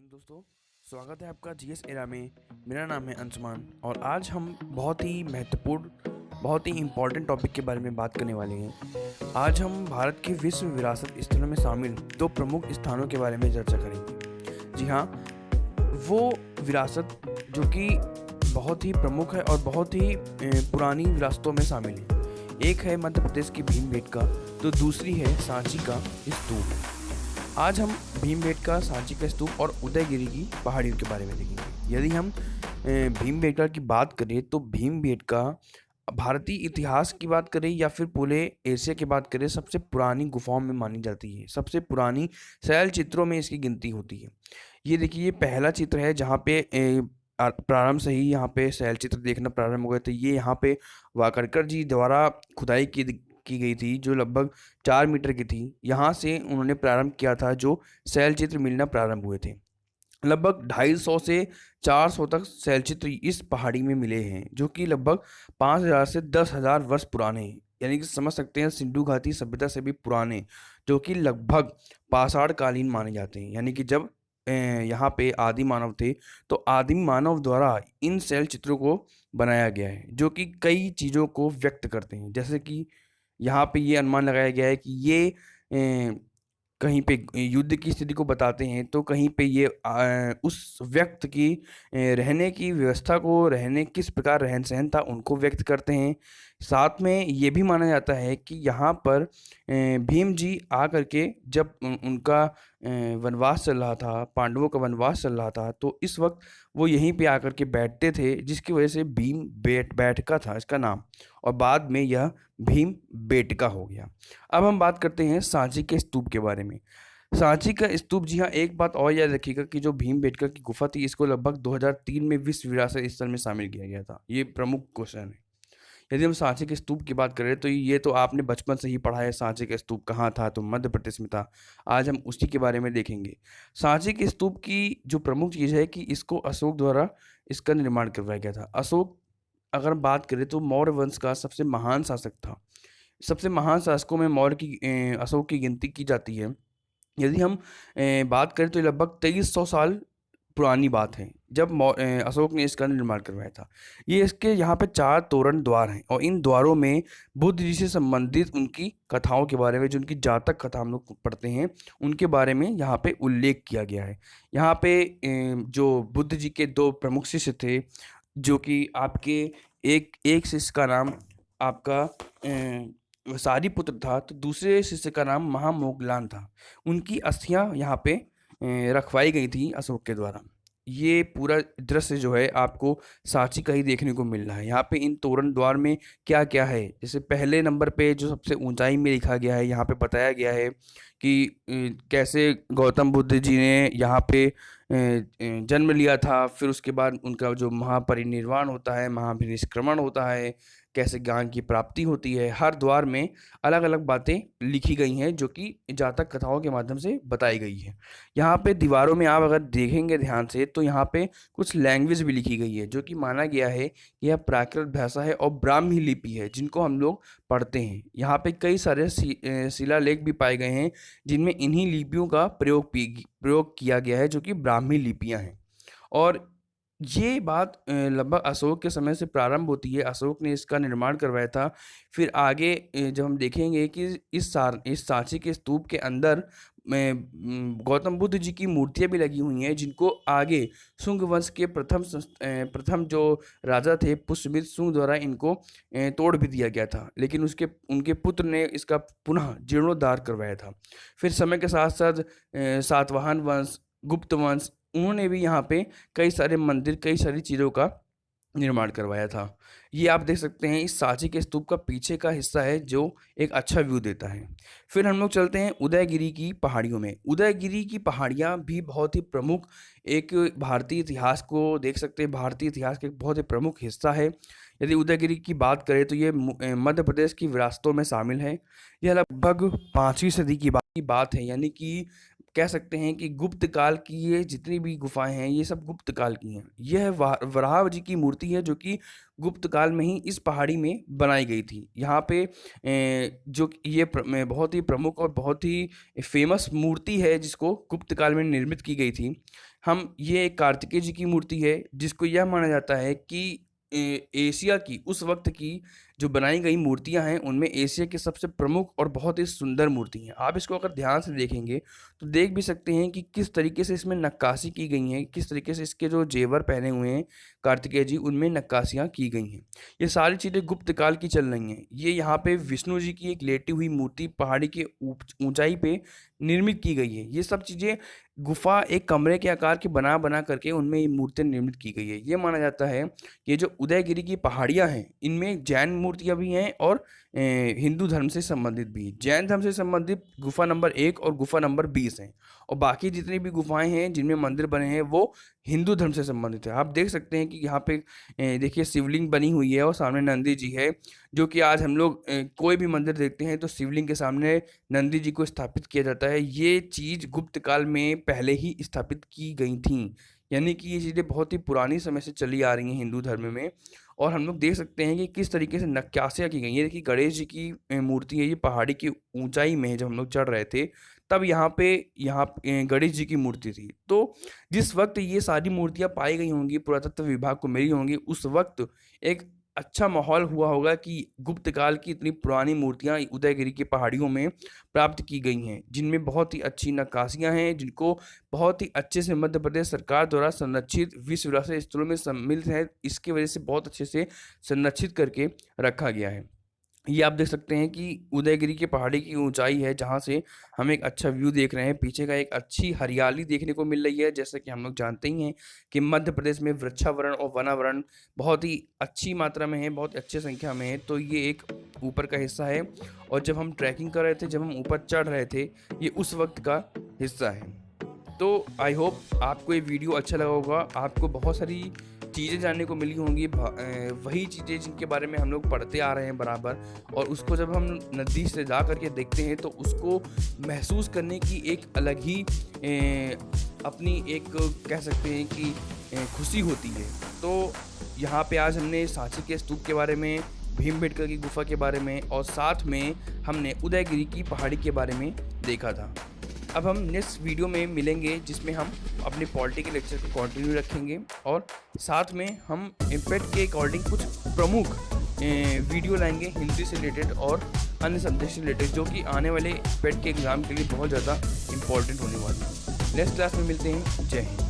दोस्तों, स्वागत है आपका जीएस एरा में। मेरा नाम है अंशुमान और आज हम बहुत ही महत्वपूर्ण, बहुत ही इम्पोर्टेंट टॉपिक के बारे में बात करने वाले हैं। आज हम भारत के विश्व विरासत स्थलों में शामिल दो प्रमुख स्थानों के बारे में चर्चा करेंगे। जी हाँ, वो विरासत जो कि बहुत ही प्रमुख है और बहुत ही पुरानी विरासतों में शामिल है। एक है मध्य प्रदेश की भीमबेटका, तो दूसरी है सांची का स्तूप। आज हम भीमबेटका, सांची का स्तूप और उदयगिरी की पहाड़ियों के बारे में देखेंगे। यदि हम भीमबेटका की बात करें तो भीमबेटका भारतीय इतिहास की बात करें या फिर पूरे एशिया की बात करें, सबसे पुरानी गुफाओं में मानी जाती है। सबसे पुरानी शैल चित्रों में इसकी गिनती होती है। ये देखिए, ये पहला चित्र है जहाँ पे प्रारंभ से ही यहाँ पे शैल चित्र देखना प्रारंभ हो गए थे। ये यहाँ पे वाकरकर जी द्वारा खुदाई की गई थी, जो लगभग 4 मीटर की थी। यहाँ से उन्होंने प्रारंभ किया था, जो शैल चित्र मिलना प्रारंभ हुए थे। लगभग 250 से 400 तक शैलचित्र इस पहाड़ी में मिले हैं, जो कि लगभग 5000 से 10,000 वर्ष पुराने हैं। यानी कि समझ सकते हैं सिंधु घाटी सभ्यता से भी पुराने, जो कि लगभग पाषाण कालीन माने जाते हैं। यानी कि जब यहाँ पे आदि मानव थे, तो आदिम मानव द्वारा इन शैल चित्रों को बनाया गया है, जो कि कई चीज़ों को व्यक्त करते हैं। जैसे कि यहाँ पे ये अनुमान लगाया गया है कि ये कहीं पे युद्ध की स्थिति को बताते हैं, तो कहीं पे ये उस व्यक्ति की रहने की व्यवस्था को, रहने किस प्रकार रहन सहन था, उनको व्यक्त करते हैं। साथ में ये भी माना जाता है कि यहाँ पर भीम जी आकर के जब उनका वनवास चल रहा था, पांडवों का वनवास चल रहा था, तो इस वक्त वो यहीं पे आकर के बैठते थे, जिसकी वजह से भीम बैठका था इसका नाम, और बाद में यह भीम बेटका हो गया। अब हम बात करते हैं सांची के स्तूप के बारे में। सांची का स्तूप, जी हाँ, एक बात और याद रखिएगा कि जो भीमबेटका की गुफा थी, इसको लगभग 2003 में विश्व विरासत स्थल में शामिल किया गया था। ये प्रमुख क्वेश्चन है। यदि हम सांची के स्तूप की बात करें तो ये तो आपने बचपन से ही पढ़ा है, सांची का स्तूप कहाँ था, तो मध्य प्रदेश में था। आज हम उसी के बारे में देखेंगे। सांची के स्तूप की जो प्रमुख चीज़ है कि इसको अशोक द्वारा इसका निर्माण करवाया गया था। अशोक, अगर बात करें तो मौर्य वंश का सबसे महान शासक था। सबसे महान शासकों में अशोक की गिनती की जाती है। यदि हम बात करें तो ये लगभग 2300 साल पुरानी बात है, जब अशोक ने इसका निर्माण करवाया था। ये इसके यहाँ पे 4 तोरण द्वार हैं, और इन द्वारों में बुद्ध जी से संबंधित उनकी कथाओं के बारे में, जो उनकी जातक कथा हम लोग पढ़ते हैं, उनके बारे में यहाँ पे उल्लेख किया गया है। यहाँ पे जो बुद्ध जी के 2 प्रमुख शिष्य थे, जो कि आपके एक एक शिष्य का नाम आपका सारिपुत्र था, तो दूसरे शिष्य का नाम महामोगलान था। उनकी अस्थियां यहाँ पे रखवाई गई थी अशोक के द्वारा। ये पूरा दृश्य जो है आपको सांची का ही देखने को मिल रहा है। यहाँ पे इन तोरण द्वार में क्या क्या है, जैसे पहले नंबर पे जो सबसे ऊंचाई में लिखा गया है, यहाँ पे बताया गया है कि कैसे गौतम बुद्ध जी ने यहाँ पे जन्म लिया था। फिर उसके बाद उनका जो महापरिनिर्वाण होता है, महापरिनिष्क्रमण होता है, कैसे ज्ञान की प्राप्ति होती है। हर द्वार में अलग अलग बातें लिखी गई हैं, जो कि जातक कथाओं के माध्यम से बताई गई है। यहाँ पे दीवारों में आप अगर देखेंगे ध्यान से, तो यहाँ पे कुछ लैंग्वेज भी लिखी गई है, जो कि माना गया है कि यह प्राकृत भाषा है और ब्राह्मी लिपि है, जिनको हम लोग पढ़ते हैं। यहाँ पे कई सारे शिलालेख भी पाए गए हैं, जिनमें इन्हीं लिपियों का प्रयोग किया गया है, जो कि ब्राह्मी लिपियाँ हैं। और ये बात लगभग अशोक के समय से प्रारंभ होती है। अशोक ने इसका निर्माण करवाया था। फिर आगे जब हम देखेंगे कि इस सांची के स्तूप के अंदर गौतम बुद्ध जी की मूर्तियाँ भी लगी हुई हैं, जिनको आगे शुंग वंश के प्रथम जो राजा थे पुष्यमित्र शुंग द्वारा इनको तोड़ भी दिया गया था, लेकिन उनके पुत्र ने इसका पुनः जीर्णोद्धार करवाया था। फिर समय के साथ साथ सातवाहन वंश, गुप्त वंश, उन्होंने भी यहाँ पे कई सारे मंदिर, कई सारी चीज़ों का निर्माण करवाया था। ये आप देख सकते हैं, इस सांची के स्तूप का पीछे का हिस्सा है, जो एक अच्छा व्यू देता है। फिर हम लोग चलते हैं उदयगिरी की पहाड़ियों में। उदयगिरी की पहाड़ियाँ भी बहुत ही प्रमुख, एक भारतीय इतिहास को देख सकते हैं, भारतीय इतिहास का एक बहुत ही प्रमुख हिस्सा है। यदि उदयगिरी की बात करें तो ये मध्य प्रदेश की विरासतों में शामिल है। यह लगभग 5वीं सदी की बात है, यानी कि कह सकते हैं कि गुप्त काल की ये जितनी भी गुफाएं हैं, ये सब गुप्त काल की हैं। यह वराह जी की मूर्ति है, जो कि गुप्त काल में ही इस पहाड़ी में बनाई गई थी। यहाँ पे जो ये बहुत ही प्रमुख और बहुत ही फेमस मूर्ति है, जिसको गुप्त काल में निर्मित की गई थी। हम ये एक कार्तिकेय जी की मूर्ति है जिसको यह माना जाता है कि एशिया की उस वक्त की जो बनाई गई मूर्तियां हैं उनमें एशिया की सबसे प्रमुख और बहुत ही सुंदर मूर्ति हैं। आप इसको अगर ध्यान से देखेंगे तो देख भी सकते हैं कि किस तरीके से इसमें नक्काशी की गई है, किस तरीके से इसके जो जेवर पहने हुए हैं कार्तिकेय जी उनमें नक्काशियाँ की गई हैं। ये सारी चीज़ें गुप्त काल की चल रही हैं। ये यहाँ पे विष्णु जी की एक लेटी हुई मूर्ति पहाड़ी की ऊंचाई पे निर्मित की गई है। ये सब चीज़ें गुफा एक कमरे के आकार की बना बना करके उनमें ये मूर्तियाँ निर्मित की गई है। ये माना जाता है कि ये जो उदयगिरी की पहाड़ियाँ हैं इनमें जैन मूर्तियाँ भी हैं और हिंदू धर्म से संबंधित भी। जैन धर्म से संबंधित गुफा नंबर 1 और गुफा नंबर 20 हैं और बाकी जितनी भी गुफाएं हैं जिनमें मंदिर बने हैं वो हिंदू धर्म से संबंधित है। आप देख सकते हैं कि यहाँ पे देखिए शिवलिंग बनी हुई है और सामने नंदी जी है, जो कि आज हम लोग कोई भी मंदिर देखते हैं तो शिवलिंग के सामने नंदी जी को स्थापित किया जाता है। ये चीज़ गुप्त काल में पहले ही स्थापित की गई थी, यानी कि ये चीज़ें बहुत ही पुरानी समय से चली आ रही हैं हिंदू धर्म में। और हम लोग देख सकते हैं कि किस तरीके से नक्काशियाँ की गई हैं। ये देखिए गणेश जी की मूर्ति है, ये पहाड़ी की ऊंचाई में है। जब हम लोग चढ़ रहे थे तब यहाँ पे गणेश जी की मूर्ति थी। तो जिस वक्त ये सारी मूर्तियाँ पाई गई होंगी, पुरातत्व विभाग को मिली होंगी, उस वक्त एक अच्छा माहौल हुआ होगा कि गुप्त काल की इतनी पुरानी मूर्तियाँ उदयगिरी की पहाड़ियों में प्राप्त की गई हैं, जिनमें बहुत ही अच्छी नक्काशियाँ हैं, जिनको बहुत ही अच्छे से मध्य प्रदेश सरकार द्वारा संरक्षित विश्व विरासत स्थलों में सम्मिलित है। इसकी वजह से बहुत अच्छे से संरक्षित करके रखा गया है। ये आप देख सकते हैं कि उदयगिरी की पहाड़ी की ऊंचाई है जहाँ से हम एक अच्छा व्यू देख रहे हैं। पीछे का एक अच्छी हरियाली देखने को मिल रही है। जैसा कि हम लोग जानते ही हैं कि मध्य प्रदेश में वृक्षावरण और वनावरण बहुत ही अच्छी मात्रा में है, बहुत अच्छी संख्या में है। तो ये एक ऊपर का हिस्सा है और जब हम ट्रैकिंग कर रहे थे, जब हम ऊपर चढ़ रहे थे, ये उस वक्त का हिस्सा है। तो आई होप आपको ये वीडियो अच्छा लगा होगा। आपको बहुत सारी चीज़ें जानने को मिली होंगी, वही चीज़ें जिनके बारे में हम लोग पढ़ते आ रहे हैं बराबर, और उसको जब हम नज़दीक से जा करके देखते हैं तो उसको महसूस करने की एक अलग ही अपनी एक कह सकते हैं कि खुशी होती है। तो यहाँ पे आज हमने सांची के स्तूप के बारे में, भीमबेटका की गुफा के बारे में और साथ में हमने उदयगिरी की पहाड़ी के बारे में देखा था। अब हम नेक्स्ट वीडियो में मिलेंगे जिसमें हम अपने पॉलिटी के लेक्चर को कंटिन्यू रखेंगे और साथ में हम इम्पैक्ट के अकॉर्डिंग कुछ प्रमुख वीडियो लाएंगे हिंदी से रिलेटेड और अन्य सब्जेक्ट से रिलेटेड, जो कि आने वाले इम्पैक्ट के एग्ज़ाम के लिए बहुत ज़्यादा इम्पोर्टेंट होने वाले हैं। नेक्स्ट क्लास में मिलते हैं। जय हिंद।